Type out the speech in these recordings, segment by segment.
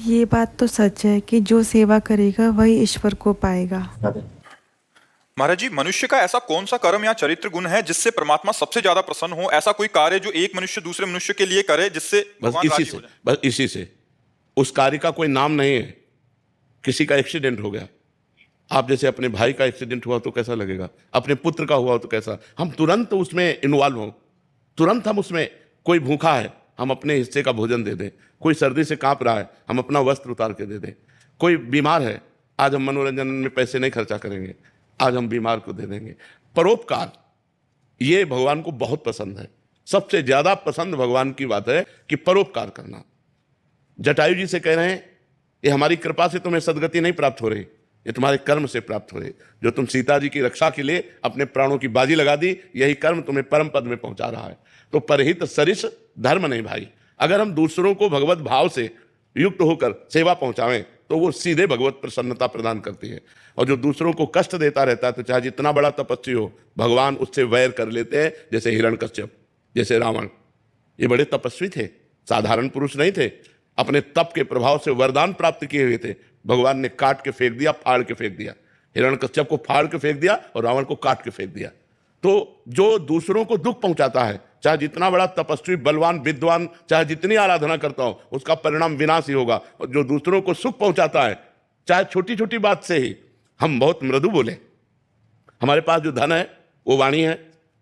ये बात तो सच है कि जो सेवा करेगा वही ईश्वर को पाएगा। महाराज जी, मनुष्य का ऐसा कौन सा कर्म या चरित्र गुण है जिससे परमात्मा सबसे ज्यादा प्रसन्न हो? ऐसा कोई कार्य जो एक मनुष्य दूसरे मनुष्य के लिए करे जिससे भगवान राजी हो जाए? बस इसी से। उस कार्य का कोई नाम नहीं है। किसी का एक्सीडेंट हो गया, आप जैसे अपने भाई का एक्सीडेंट हुआ तो कैसा लगेगा, अपने पुत्र का हुआ तो कैसा, हम तुरंत उसमें इन्वॉल्व हों, तुरंत हम उसमें, कोई भूखा है हम अपने हिस्से का भोजन दे दें, कोई सर्दी से कांप रहा है हम अपना वस्त्र उतार के दे दें, कोई बीमार है आज हम मनोरंजन में पैसे नहीं खर्चा करेंगे, आज हम बीमार को दे देंगे। परोपकार ये भगवान को बहुत पसंद है। सबसे ज्यादा पसंद भगवान की बात है कि परोपकार करना। जटायु जी से कह रहे हैं ये हमारी कृपा से तुम्हें सदगति नहीं प्राप्त हो रही, ये तुम्हारे कर्म से प्राप्त हो रही। जो तुम सीता जी की रक्षा के लिए अपने प्राणों की बाजी लगा दी, यही कर्म तुम्हें परम पद में पहुंचा रहा है। तो परहित सरिस धर्म नहीं भाई। अगर हम दूसरों को भगवत भाव से युक्त होकर सेवा पहुंचावें तो वो सीधे भगवत प्रसन्नता प्रदान करती है। और जो दूसरों को कष्ट देता रहता है तो चाहे जितना बड़ा तपस्वी हो, भगवान उससे वैर कर लेते हैं। जैसे हिरण्यकश्यप, जैसे रावण, ये बड़े तपस्वी थे, साधारण पुरुष नहीं थे। अपने तप के प्रभाव से वरदान प्राप्त किए हुए थे। भगवान ने काट के फेंक दिया, फाड़ के फेंक दिया। हिरण्यकश्यप को फाड़ के फेंक दिया और रावण को काट के फेंक दिया। तो जो दूसरों को दुख पहुंचाता है, चाहे जितना बड़ा तपस्वी, बलवान, विद्वान, चाहे जितनी आराधना करता हो, उसका परिणाम विनाश ही होगा। और जो दूसरों को सुख पहुंचाता है, चाहे छोटी छोटी बात से ही हम बहुत मृदु बोले। हमारे पास जो धन है वो वाणी है,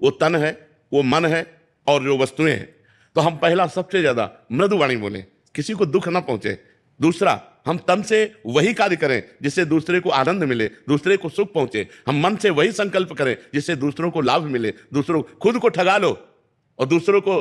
वो तन है, वो मन है और जो वस्तुएं हैं, तो हम पहला सबसे ज्यादा मृदु वाणी बोले, किसी को दुख ना पहुंचे। दूसरा, हम तन से वही कार्य करें जिससे दूसरे को आनंद मिले, दूसरे को सुख पहुंचे। हम मन से वही संकल्प करें जिससे दूसरों को लाभ मिले। दूसरों, खुद को ठगा लो और दूसरों को,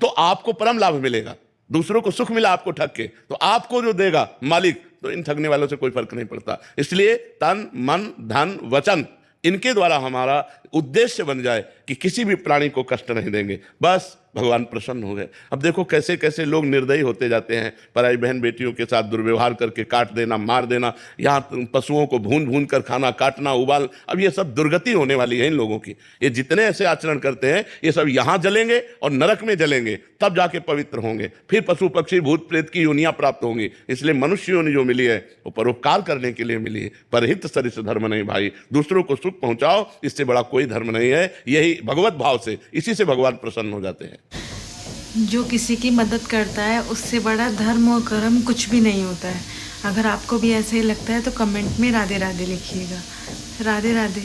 तो आपको परम लाभ मिलेगा। दूसरों को सुख मिला आपको ठग के, तो आपको जो देगा मालिक, तो इन ठगने वालों से कोई फर्क नहीं पड़ता। इसलिए तन, मन, धन, वचन, इनके द्वारा हमारा उद्देश्य बन जाए कि किसी भी प्राणी को कष्ट नहीं देंगे, बस भगवान प्रसन्न हो गए। अब देखो कैसे कैसे लोग निर्दयी होते जाते हैं, पराई बहन बेटियों के साथ दुर्व्यवहार करके काट देना, मार देना, यहाँ पशुओं को भून भून कर खाना, काटना, उबाल। अब ये सब दुर्गति होने वाली है इन लोगों की। ये जितने ऐसे आचरण करते हैं ये सब यहाँ जलेंगे और नरक में जलेंगे, तब जाके पवित्र होंगे। फिर पशु पक्षी भूत प्रेत की योनियां प्राप्त होंगी। इसलिए मनुष्य योनि जो मिली है वो परोपकार करने के लिए मिली है। परहित सरिस धर्म नहीं भाई। दूसरों को सुख पहुंचाओ, इससे बड़ा कोई धर्म नहीं है। यही भगवत भाव से, इसी से भगवान प्रसन्न हो जाते हैं। जो किसी की मदद करता है उससे बड़ा धर्म और कर्म कुछ भी नहीं होता है। अगर आपको भी ऐसे ही लगता है तो कमेंट में राधे राधे लिखिएगा। राधे राधे।